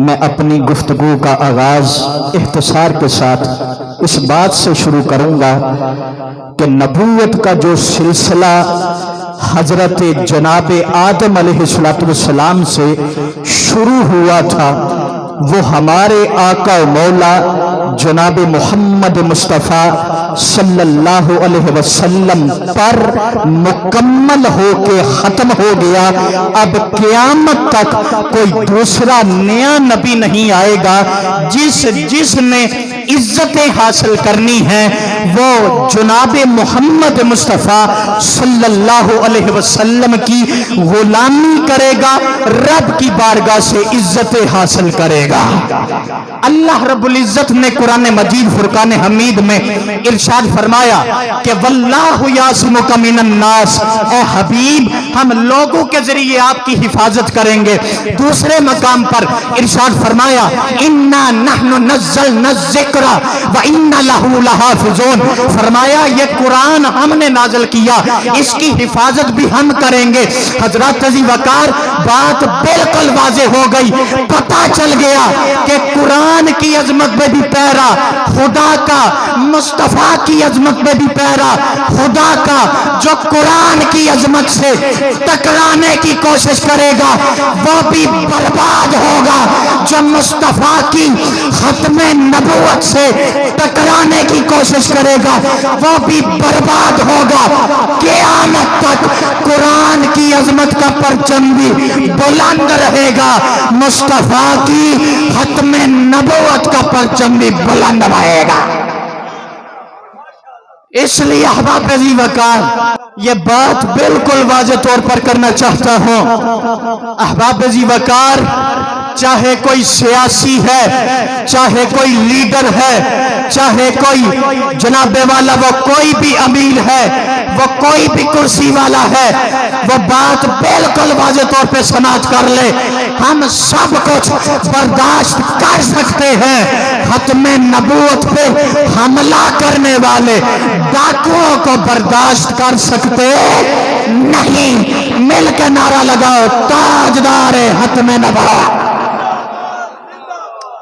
میں اپنی گفتگو کا آغاز اختصار کے ساتھ اس بات سے شروع کروں گا کہ نبوت کا جو سلسلہ حضرت جناب آدم علیہ السلام سے شروع ہوا تھا وہ ہمارے آقا و مولا جناب محمد مصطفیٰ صلی اللہ علیہ وسلم پر مکمل ہو کے ختم ہو گیا۔ اب قیامت تک کوئی دوسرا نیا نبی نہیں آئے گا۔ جس نے عزتیں حاصل کرنی ہیں وہ جناب محمد مصطفیٰ صلی اللہ علیہ وسلم کی غلامی کرے گا، رب کی بارگاہ سے عزتیں حاصل کرے گا۔ اللہ رب العزت نے قرآن مجید فرقان حمید میں ارشاد فرمایا کہ واللہ یعصمک من الناس، اے حبیب ہم لوگوں کے ذریعے آپ کی حفاظت کریں گے۔ دوسرے مقام پر ارشاد فرمایا انا نحن نزلنا الذکر وَإِنَّ لَهُ لَحَافِظُونَ، فرمایا یہ قرآن ہم نے نازل کیا، اس کی حفاظت بھی ہم کریں گے۔ حضرات عزیز وقار بات بالکل واضح ہو گئی، پتہ چل گیا کہ قرآن کی عظمت میں بھی پیرا خدا کا، مصطفیٰ کی عظمت میں بھی پیرا خدا کا۔ جو قرآن کی عظمت سے ٹکرانے کی کوشش کرے گا وہ بھی برباد ہوگا، جو مصطفیٰ کی ختم نبوت سے ٹکرانے کی کوشش کرے گا وہ بھی برباد ہوگا۔ قیامت تک قرآن کی عظمت کا پرچم بھی بلند رہے گا، مصطفیٰ کی ختم نبوت کا پرچم بھی بلند رہے گا۔ اس لیے احباب عزیز وقار یہ بات بالکل واضح طور پر کرنا چاہتا ہوں۔ احباب عزیز وقار چاہے کوئی سیاسی ہے، چاہے کوئی لیڈر ہے، چاہے کوئی جناب والا وہ کوئی بھی امیر ہے، وہ کوئی بھی کرسی والا ہے، وہ بات بالکل واضح طور پہ سماعت کر لے، ہم سب کچھ برداشت کر سکتے ہیں، ختم نبوت پہ حملہ کرنے والے ڈاکوؤں کو برداشت کر سکتے نہیں۔ مل کے نعرہ لگاؤ تاجدار ختم نبوت،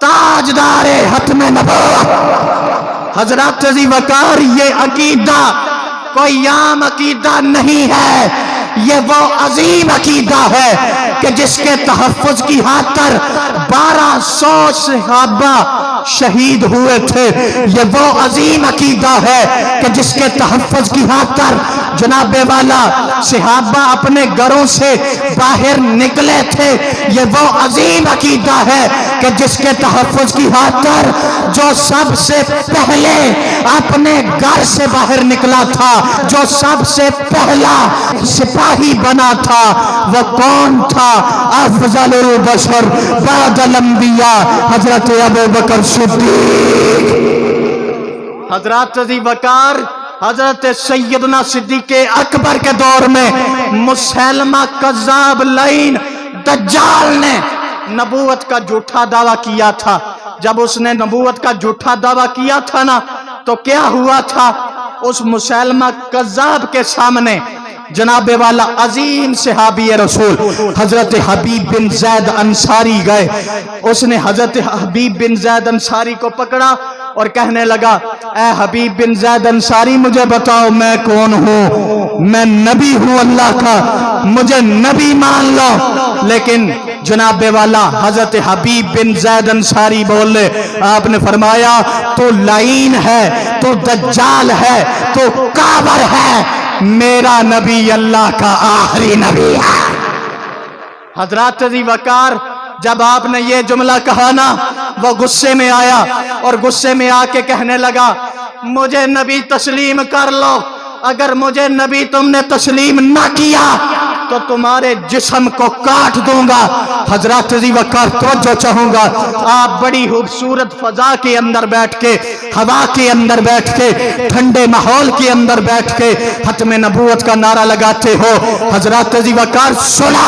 تاجدار ختم نبوت۔ حضرات عزیز وقار یہ عقیدہ کوئی عام عقیدہ نہیں ہے، یہ وہ عظیم عقیدہ ہے کہ جس کے تحفظ کی خاطر 1200 صحابہ شہید ہوئے تھے۔ یہ وہ عظیم عقیدہ ہے کہ جس کے تحفظ کی خاطر جناب والا صحابہ اپنے گھروں سے باہر نکلے تھے۔ یہ وہ عظیم عقیدہ ہے کہ جس کے تحفظ کی خاطر جو سب سے پہلے اپنے گھر سے باہر نکلا تھا، جو سب سے پہلا سپاہی بنا تھا، وہ کون تھا؟ افضل البشر بعد الانبیاء حضرت ابوبکر صدیق۔ حضرات عزیز وقار حضرت سیدنا صدیق اکبر کے دور میں مسیلمہ کذاب لعین دجال نے نبوت کا جھوٹا دعویٰ کیا تھا۔ جب اس نے نبوت کا جھوٹا دعویٰ کیا تھا نا تو کیا ہوا تھا؟ اس مسیلمہ کذاب کے سامنے جناب والا عظیم صحابی رسول حضرت حبیب بن زید انصاری گئے۔ اس نے حضرت حبیب بن زید انصاری کو پکڑا اور کہنے لگا اے حبیب بن زید انصاری مجھے بتاؤ میں کون ہوں، میں نبی ہوں اللہ کا، مجھے نبی مان لو۔ لیکن جناب والا حضرت حبیب بن زید انصاری بولے، آپ نے فرمایا تو لعین ہے، تو دجال ہے، تو کافر ہے، میرا نبی اللہ کا آخری نبی ہے۔ حضرات عزیز وقار جب آپ نے یہ جملہ کہا نا وہ غصے میں آیا اور غصے میں آ کے کہنے لگا مجھے نبی تسلیم کر لو، اگر مجھے نبی تم نے تسلیم نہ کیا تو تمہارے جسم کو کاٹ دوں گا۔ حضرات عزیز وقار توجہ چاہوں گا، آپ بڑی خوبصورت فضا کے اندر بیٹھ کے، ہوا کے اندر بیٹھ کے، ٹھنڈے ماحول کے اندر بیٹھ کے ختم نبوت کا نعرہ لگاتے ہو۔ حضرات عزیز وقار سنا،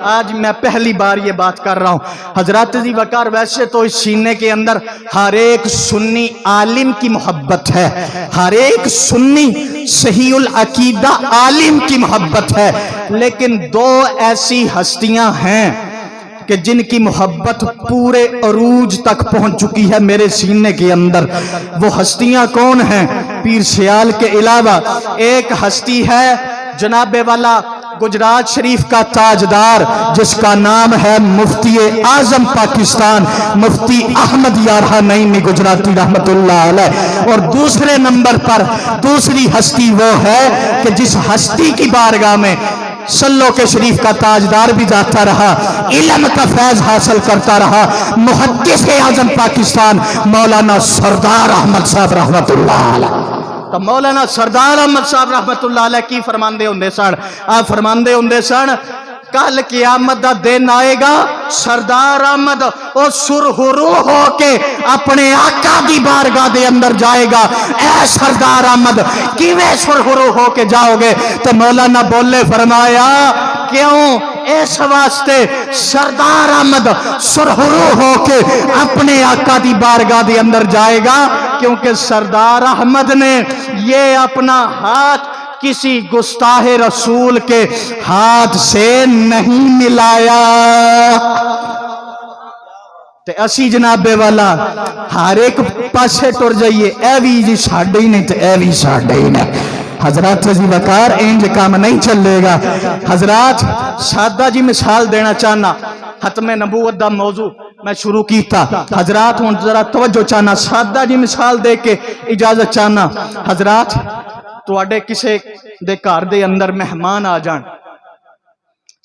آج میں پہلی بار یہ بات کر رہا ہوں. حضرات عزیز وقار ویسے تو اس سینے کے اندر ہر ایک سنی عالم کی محبت ہے, ہر ایک سنی صحیح العقیدہ عالم کی محبت ہے, لیکن دو ایسی ہستیاں ہیں کہ جن کی محبت پورے عروج تک پہنچ چکی ہے میرے سینے کے اندر. وہ ہستیاں کون ہیں؟ پیر سیال کے علاوہ ایک ہستی ہے جناب والا گجرات شریف کا تاجدار, جس کا نام ہے مفتی اعظم پاکستان مفتی احمد یارہ نعیمی گجراتی رحمت اللہ علیہ. اور دوسرے نمبر پر دوسری ہستی وہ ہے کہ جس ہستی کی بارگاہ میں سلو کے شریف کا تاجدار بھی جاتا رہا, علم کا فیض حاصل کرتا رہا, محدث اعظم پاکستان مولانا سردار احمد صاحب رحمت اللہ علیہ. تو مولانا سردار احمد صاحب رحمت اللہ علیہ کی فرماندے ہوندے سن, آپ فرماندے ہوندے سن کل قیامت دا دن آئے گا, سردار احمد اور سرخرو ہو کے اپنے آقا دی بارگاہ دے اندر جائے گا. اے سردار احمد کیویں سرخرو ہو کے جاؤ گے؟ تو مولانا بولے فرمایا کیوں؟ اس واسطے سردار احمد سرخرو ہو کے اپنے آقا دی بارگاہ دے اندر جائے گا کیونکہ سردار احمد نے یہ اپنا ہاتھ کسی گستاخ رسول کے ہاتھ سے نہیں ملایا. تے اسی جناب والا ہر ایک پاسے ٹر جائیے, اے بھی جی ساڈے ہی نہیں تے اے بھی ساڈے ہی نہیں. حضرات عزیز وقار انج کام نہیں چلے گا. حضرات سادہ جی مثال دینا چاہنا, ختم نبوت دا موضوع میں شروع کیتا. حضرات ہوں ذرا توجہ چاہنا, سادہ جی مثال دے کے اجازت چاہنا. حضرات تواڈے کسے دے گھر دے اندر مہمان آ جان,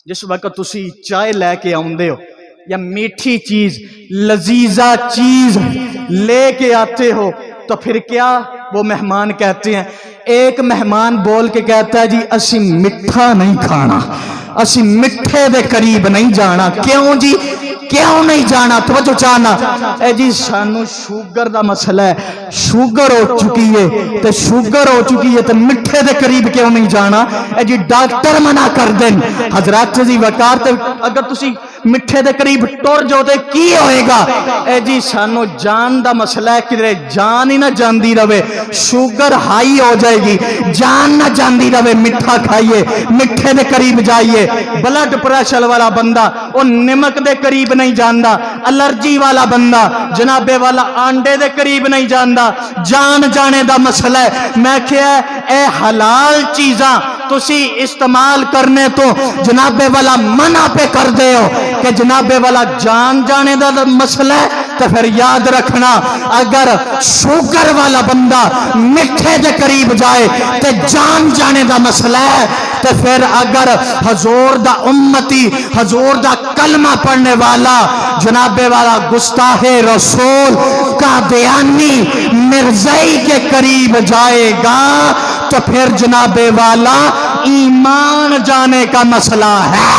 جس وقت تسی چائے لے کے آؤندے ہو یا میٹھی چیز لذیذہ چیز لے کے آتے ہو, تو پھر کیا وہ مہمان کہتے ہیں؟ ایک مہمان بول کے کہتا ہے جی اسی مٹھا نہیں کھانا, اسی مٹھے دے قریب نہیں جانا. کیوں جی کیوں نہیں جانا؟ توجہ چاہنا. اے جی سانو شوگر دا مسئلہ ہے, شوگر ہو چکی ہے تے شوگر ہو چکی ہے تے مٹھے دے قریب کیوں نہیں جانا؟ اے جی ڈاکٹر منع کر دیں. حضرات جی وقار تے اگر تسی مٹھے دے قریب ٹر جو تے کی ہوئے گا؟ اے جی سانو جان دا مسئلہ ہے, کدھر جان ہی نہ جاندی رہے, شوگر ہائی ہو جائے گی, جان نہ جاندی رہے, مٹھا کھائیے, مٹھے دے قریب جائیے. بلڈ پریشر والا بندہ وہ نمک دے قریب نہیں جاندا, الرجی والا بندہ جناب والا آنڈے دے قریب نہیں جاندا. جان جانے دا مسئلہ ہے. میں کہا اے حلال چیزاں تسی استعمال کرنے تو جناب والا منع پہ کر دے ہو کہ جناب والا جان جانے دا مسئلہ ہے. تو پھر یاد رکھنا اگر شوگر والا بندہ مٹھے دے قریب جائے تو جان جانے دا مسئلہ ہے. تو پھر اگر حضور دا امتی, حضور دا کلمہ پڑھنے والا جناب والا گستاخ رسول قادیانی مرزائی کے قریب جائے گا تو پھر جناب والا ایمان جانے کا مسئلہ ہے.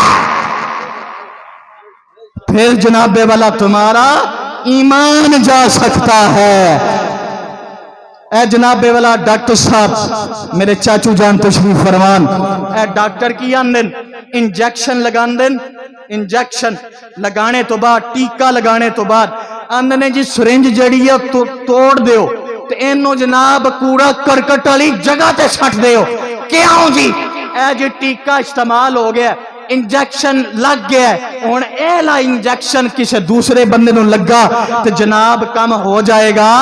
پھر جناب والا تمہارا ایمان جا سکتا ہے. اے جناب والا ڈاکٹر صاحب میرے چاچو جان تشریف فرمان, اے ڈاکٹر کی آندن انجیکشن لگان دن, انجیکشن لگانے تو بعد ٹیکہ لگانے تو بعد آندنے جی سرنج جڑی ہے توڑ دیو تو اینو جناب کوڑا کرکٹ والی جگہ تے سٹ دیو. کیوں جی؟ اے جی ٹیکہ استعمال ہو گیا, انجیکشن لگ گیا ہے, اور ایلا انجیکشن کسی دوسرے بندے نو لگا تو جناب کم ہو جائے گا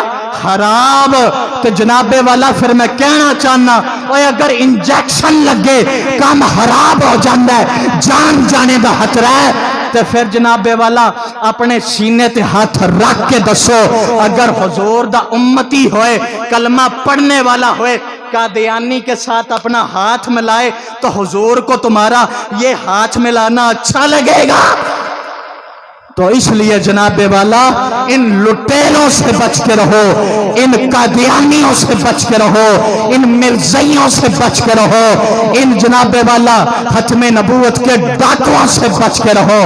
خراب. تو جناب والا پھر میں کہنا چاہنا اوے اگر انجیکشن لگے کم خراب ہو جاندہ ہے, جان جانے دا خطرہ ہے, تو پھر جناب والا اپنے سینے تے ہاتھ رکھ کے دسو اگر حضور دا امتی ہوئے, کلمہ پڑھنے والا ہوئے, قادیانی کے ساتھ اپنا ہاتھ ملائے تو حضور کو تمہارا یہ ہاتھ ملانا اچھا لگے گا؟ تو اس لیے جناب والا ان لٹیروں سے بچ کے رہو, ان قادیانیوں سے بچ کے رہو, ان مرزائیوں سے بچ کے رہو, ان جناب والا ختم نبوت کے ڈاکوؤں سے بچ کے رہو.